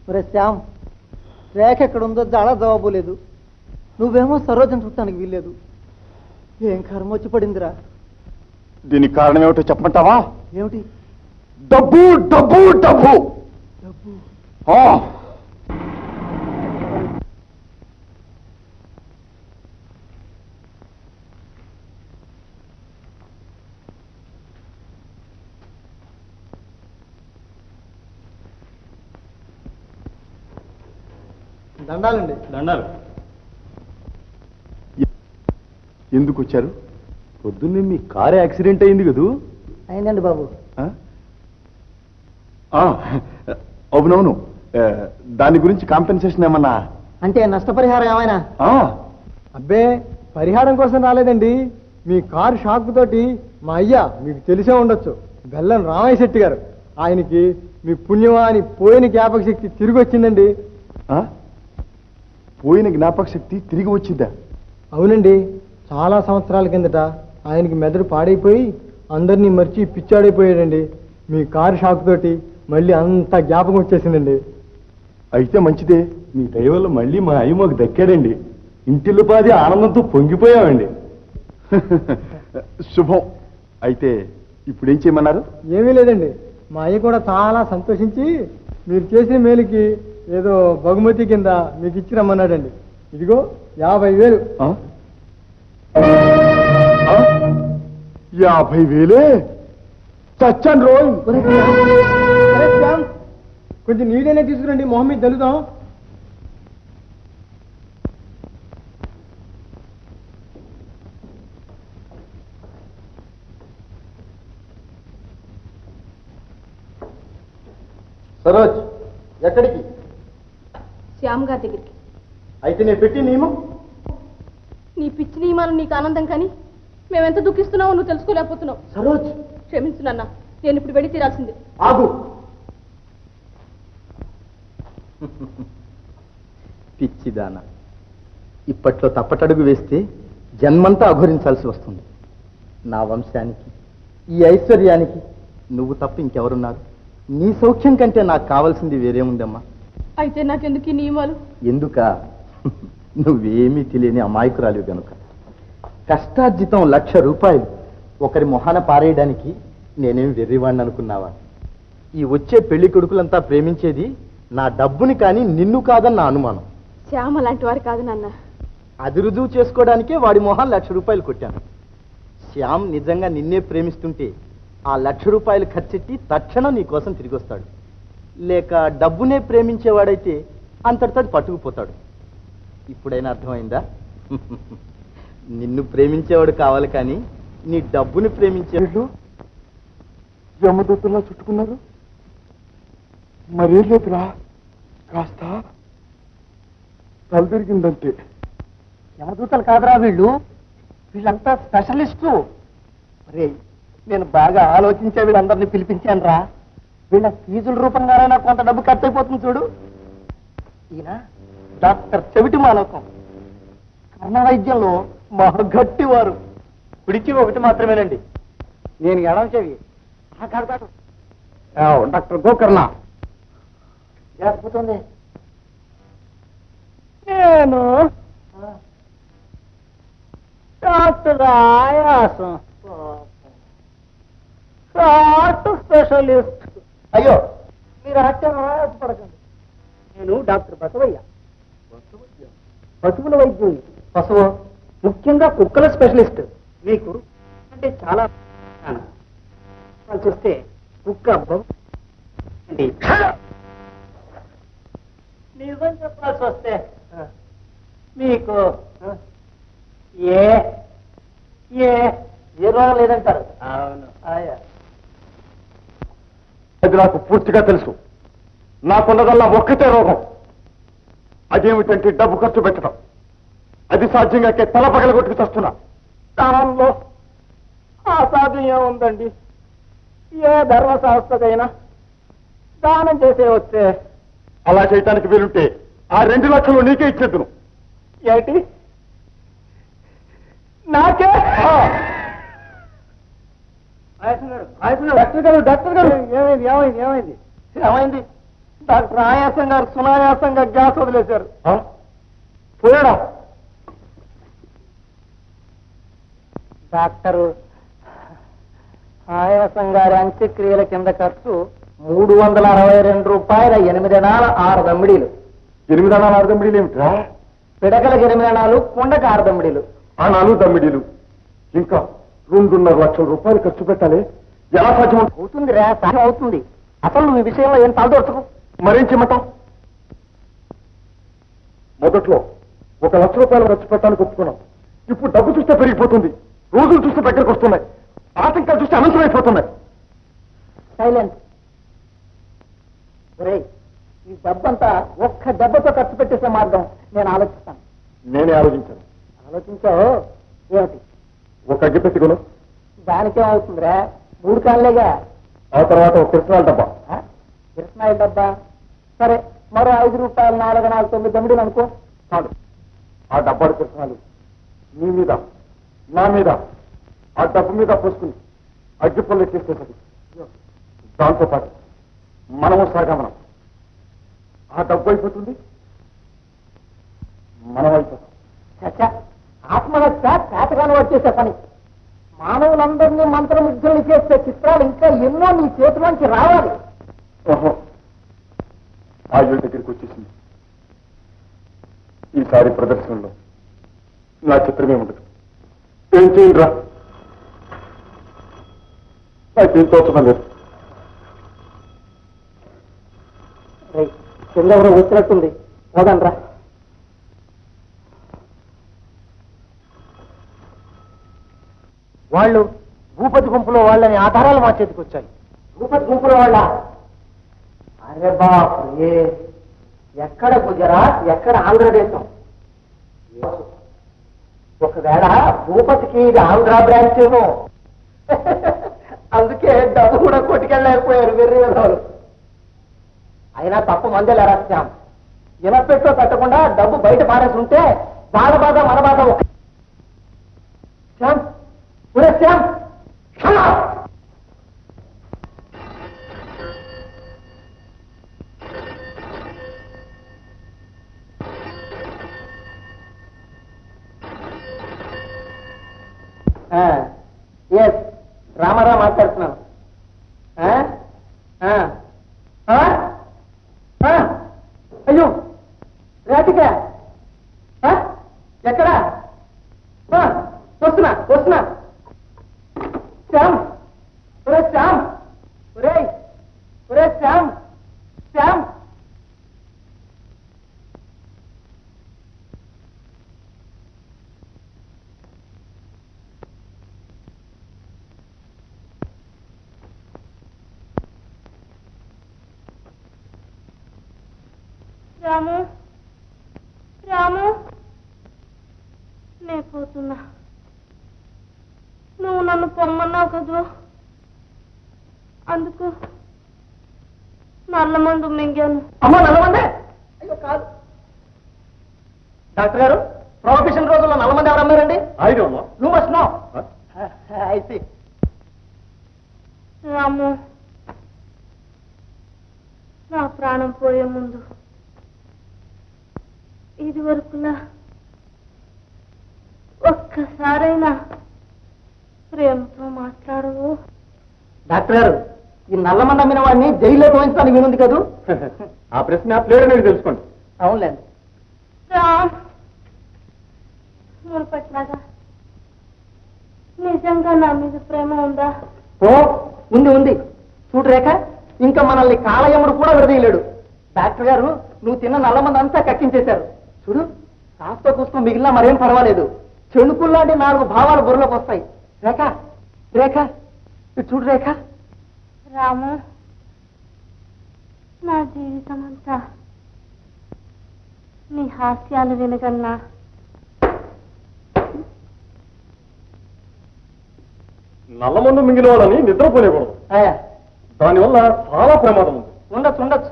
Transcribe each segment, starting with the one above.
ఒరే శ్యామ్, రేఖ ఎక్కడుందో చాలా జవాబు లేదు. నువ్వేమో సరోజను చూడటానికి వీల్లేదు. ఏం కర్మ వచ్చి పడిందిరా. దీనికి కారణం ఏమిటో చెప్పమంటావా? ఏమిటి? డబ్బు డబ్బు డబ్బు డబ్బు. దండాలండి. దండాలు. ఎందుకు వచ్చారు? పొద్దున్నే మీ కారు యాక్సిడెంట్ అయింది కదూ? అయిందండి బాబు. అవునవును. దాని గురించి కాంపెన్సేషన్ ఏమన్నా? అంటే నష్టపరిహారం ఏమైనా? అబ్బే, పరిహారం కోసం రాలేదండి. మీ కారు షాక్ తోటి మా అయ్యా, మీకు తెలిసే ఉండొచ్చు, బెల్లం రామయ్య శెట్టి గారు, ఆయనకి మీ పుణ్యమా అని పోయిన జ్ఞాపక శక్తి తిరిగి వచ్చిందండి. పోయిన జ్ఞాపక శక్తి తిరిగి వచ్చిందా? అవునండి. చాలా సంవత్సరాల కిందట ఆయనకి మెదడు పాడైపోయి అందరినీ మర్చి పిచ్చాడైపోయాడండి. మీ కారు షాక్ తోటి మళ్ళీ అంత జ్ఞాపకం వచ్చేసిందండి. అయితే మంచిదే. మీ దయ వల్ల మళ్ళీ మా అయ్య మాకు దక్కాడండి. ఇంటిల్లు పాది ఆనందంతో పొంగిపోయామండి. శుభం. అయితే ఇప్పుడు ఏం చేయమన్నారు? ఏమీ లేదండి, మా అయ్య కూడా చాలా సంతోషించి మీరు చేసిన మేలుకి ఏదో బహుమతి కింద మీకు ఇచ్చి రమ్మన్నాడండి. ఇదిగో 50,000. 50,000? చచ్చాను రోయ్. కొంచెం నీళ్ళనే తీసుకురండి, మొహం మీద చల్లుదాం. సరోజ్, ఎక్కడికి? శ్యామ్ గారి దగ్గరికి. అయితే నేను పెట్టి నియమం? నీ పిచ్చి నియమాలు నీకు ఆనందం కానీ మేమెంత దుఃఖిస్తున్నావో నువ్వు తెలుసుకోలేకపోతున్నావు. సరోజ్, క్షమించు నాన్న, నేను ఇప్పుడు వెళ్ళి తీరాల్సింది. ఆగు. పిచ్చిదాన, ఇప్పట్లో తప్పటడుగు వేస్తే జన్మంతా అఘోరించాల్సి వస్తుంది. నా వంశానికి, ఈ ఐశ్వర్యానికి నువ్వు తప్ప ఇంకెవరున్నారు? నీ సౌఖ్యం కంటే నాకు కావాల్సింది వేరేముందమ్మా? అయితే నాకెందుకు ఈ నియమాలు? ఎందుక? నువ్వేమీ తెలియని అమాయకురాలివి గనుక. కష్టార్జితం 1,00,000 రూపాయలు ఒకరి మొహాన పారేయడానికి నేనేం వెర్రివాణ్ణి అనుకున్నావా? ఈ వచ్చే పెళ్లి కొడుకులంతా ప్రేమించేది నా డబ్బుని కానీ నిన్ను కాదని నా అనుమానం. శ్యామ్ అలాంటి వారు కాదు నాన్న. అది రుజువు చేసుకోవడానికే వాడి మొహాన్ 1,00,000 రూపాయలు కొట్టాను. శ్యామ్ నిజంగా నిన్నే ప్రేమిస్తుంటే ఆ 1,00,000 రూపాయలు ఖర్చెట్టి తక్షణం నీ కోసం తిరిగి వస్తాడు. లేక డబ్బునే ప్రేమించేవాడైతే అంతటితో పట్టుకుపోతాడు. ఇప్పుడైనా అర్థమైందా? నిన్ను ప్రేమించేవాడు కావాలి కానీ నీ డబ్బుని ప్రేమించేవాడు యమదూతలా చుట్టుకున్నారు. మరేం లేదురా, కాస్త తల తిరిగిందంతే. యమదూతలు కాదురా వీళ్ళు, వీళ్ళంతా స్పెషలిస్టు. రే, నేను బాగా ఆలోచించే వీళ్ళందరినీ పిలిపించాను రా. వీళ్ళ ఫీజుల రూపంగానైనా కొంత డబ్బు ఖర్చు అయిపోతుంది చూడు. ఈయన డాక్టర్ చెవిటి మానవకం, కర్ణ వైద్యంలో మహగట్టి వారు. కుడిచి ఒకటి మాత్రమేనండి. నేను ఎడం చెవి. కాదు డాక్టర్ గోకర్ణ. లేకపోతుంది. నేను డాక్టర్ ఆయాసం, స్పెషలిస్ట్. అయ్యో, మీరు హత్యను ఆయాసపడకండి. నేను డాక్టర్ బసవయ్య, పశువుల వైద్యుని. పశువు ముఖ్యంగా కుక్కల స్పెషలిస్ట్. మీకు అంటే చాలా చూస్తే కుక్క నిజం చెప్పాల్సి వస్తే మీకు ఏ ఏ ఏ రోగం లేదంటారు. అవును, ఆయా. అది నాకు పూర్తిగా తెలుసు. నాకున్నదల్లా ఒక్కటే రోగం. అదేమిటంటే డబ్బు ఖర్చు పెట్టడం. అది సాధ్యంగా తల పగల కొట్టుకు వస్తున్నా. దానిలో అసాధ్యం ఏముందండి? ఏ ధర్మ సంస్థకైనా దానం చేసే వస్తే. అలా చేయటానికి వీలుంటే ఆ 2 లక్షలు నీకే ఇచ్చేద్దును. ఏంటి? నాకే? డాక్టర్ గారు, డాక్టర్ గారు, ఏమైంది ఏమైంది ఏమైంది ఏమైంది? డాక్టర్ ఆయాసం గారు సునాయాసంగా గ్యాస్ వదిలేశారు. పోయాడా? డాక్టరు ఆయాసం గారి అంత్యక్రియల కింద ఖర్చు 362 రూపాయల 8 అణాల 6 దమ్మిడీలు. 8 అణాలు 6 దమ్మిడీలు ఏమిట్రా? పిడకలకు 8 అణాలు, కుండకు 6 దమ్మిడీలు. ఆ 4 దమ్మిడీలు ఇంకా 2.5 లక్షల రూపాయలు ఖర్చు పెట్టాలి. ఎలా సాధ్యం అవుతుంది రా, సాధ్యం అవుతుంది. అసలు నువ్వు ఈ విషయంలో ఏం తలదోర్చకు. మరేం చెమ్మటం? మొదట్లో 1 లక్ష రూపాయలు ఖర్చు పెట్టడానికి ఒప్పుకున్నాం. ఇప్పుడు డబ్బు చూస్తే పెరిగిపోతుంది, రోజులు చూస్తే దగ్గరకు వస్తున్నాయి, ఆటంకాలు చూస్తే అనవసరమైపోతున్నాయి. సైలెంట్. ఒరేయ్, ఈ డబ్బంతా ఒక్క దెబ్బతో ఖర్చు పెట్టేసే మార్గం నేను ఆలోచిస్తాను. నేనే ఆలోచించాను. ఆలోచించావు ఏమిటి? ఒక అగ్గి పెట్టుకును, దానికేమవుతుందిరా, 3 కాళ్ళేగా. ఆ తర్వాత ఒక కిరసనాల డబ్బా. కిరసనాయిల డబ్బా సరే, మరో 5 రూపాయలు 4 4 9 దమ్మిడీలు అనుకో. చాలు. ఆ డబ్బాడు కిరసనాలు నీ మీద, నా మీద, ఆ డబ్బు మీద పోసుకుని అగ్గి పనులు ఎక్కేసేసరి. దాంతో పాటు మనము సాగమనం. ఆ డబ్బు అయిపోతుంది, మనం అయిపోతాం. చచ్చా, ఆత్మహత్య చేతగానే వచ్చేసే పని. మానవులందరినీ మంత్రముగ్ధుల్ని చేసే చిత్రాలు ఇంకా ఎన్నో నీ చేతిలోంచి రావాలి. ఓహో, ఆ ఏడు దగ్గరికి వచ్చేసింది. ఈసారి ప్రదర్శనలో నా చిత్రమే ఉండదు. ఏం చేయండి రా, నాకేం తోచడం లేదు. కిందెవరో వచ్చినట్టుంది, పోదండ్రా. వాళ్ళు భూపతి గుంపులో వాళ్ళని ఆధారాలు మా చేతికి వచ్చాయి. భూపతి గుంపులో వాళ్ళ? అరే బాపు, ఎక్కడ గుజరాత్, ఎక్కడ ఆంధ్రదేశం? ఒకవేళ భూపతికి ఇది ఆంధ్ర బ్రాంచ్ ఏమో. అందుకే డబ్బు కూడా కొట్టుకెళ్ళలేకపోయారు వెర్రి విధాలు. అయినా తప్పు మందేలా రాశాం. ఇనపెట్టో కట్టకుండా డబ్బు బయట పారేసి ఉంటే వాళ్ళ బాధ మన బాధ ఒక. శ్యామ్, ఒరే శ్యామ్, ఎస్, రామారావు మాట్లాడుతున్నాను. అయ్యో రాధిక, ఎక్కడా? వస్తున్నా వస్తున్నా. శ్యామ్, ఒరే శ్యామ్, ఒరే ఒరే శ్యామ్, శ్యామ్. రాము, రాము, నే పోతున్నా. నువ్వు నన్ను పొమ్మన్నావు కదూ, అందుకు నల్లమందు మింగాను. అమ్మ నల్లమందే? అయ్యో కాదు డాక్టర్ గారు, ప్రొహిబిషన్ రోజుల్లో నల్లమంది ఎవరు అమ్మారండి? I don't know. You must know. I see. Ramu, నా ప్రాణం పోయే ముందు ఇది వరకులా ఒక్కసారైనా ప్రేమతో మాట్లాడవు? డాక్టర్ గారు, ఈ నల్లమంది అమ్మిన వాడిని జైల్లో తోయించడానికి వినుంది కదూ? ఆ ప్రశ్న ప్లేడ్ అనేది తెలుసుకోండి. అవునులేండి. రామ్, మునుపట్లాగా నిజంగా నా మీద ప్రేమ ఉందా? ఓ ఉంది ఉంది. చూడు రేఖ, ఇంకా మనల్ని కాలయముడు కూడా విడదీయలేడు. డాక్టర్ గారు, నువ్వు తిన్న నల్లమంది అంతా కక్కించేశారు. చూడు, కాస్త కూస్తూ మిగిలినా మరేం పర్వాలేదు. చెణుకుల్లాంటి 4 భావాలు బుర్రలోకి వస్తాయి. రేఖ రేఖ, ఇటు చూడు రేఖ. రాము, నా జీవితం అంతా నీ హాస్యాలు వినగలనా? నల్లమందు మింగిన వాళ్ళని నిద్రపోలేకూడదు. దానివల్ల చాలా ప్రమాదం ఉంది. ఉండొచ్చు ఉండొచ్చు.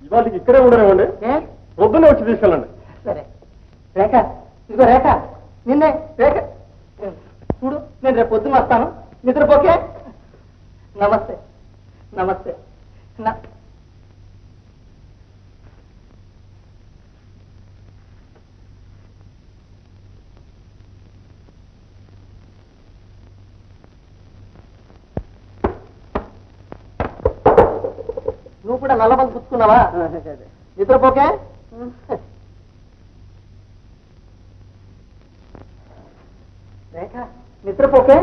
ఇవాళకి ఇక్కడే ఉండనివ్వండి, పొద్దున్నే వచ్చి తీసుకెళ్ళండి. సరే రేఖ, ఇదిగో రేఖ, నిన్నే రేఖ. చూడు, నేను రేపు పొద్దున్న వస్తాను, నిద్రపోకే. నమస్తే నమస్తే. నువ్వు కూడా నల్లబలు పుచ్చుకున్నావా? నిద్రపోకే. రేఖ నిద్రపోకే.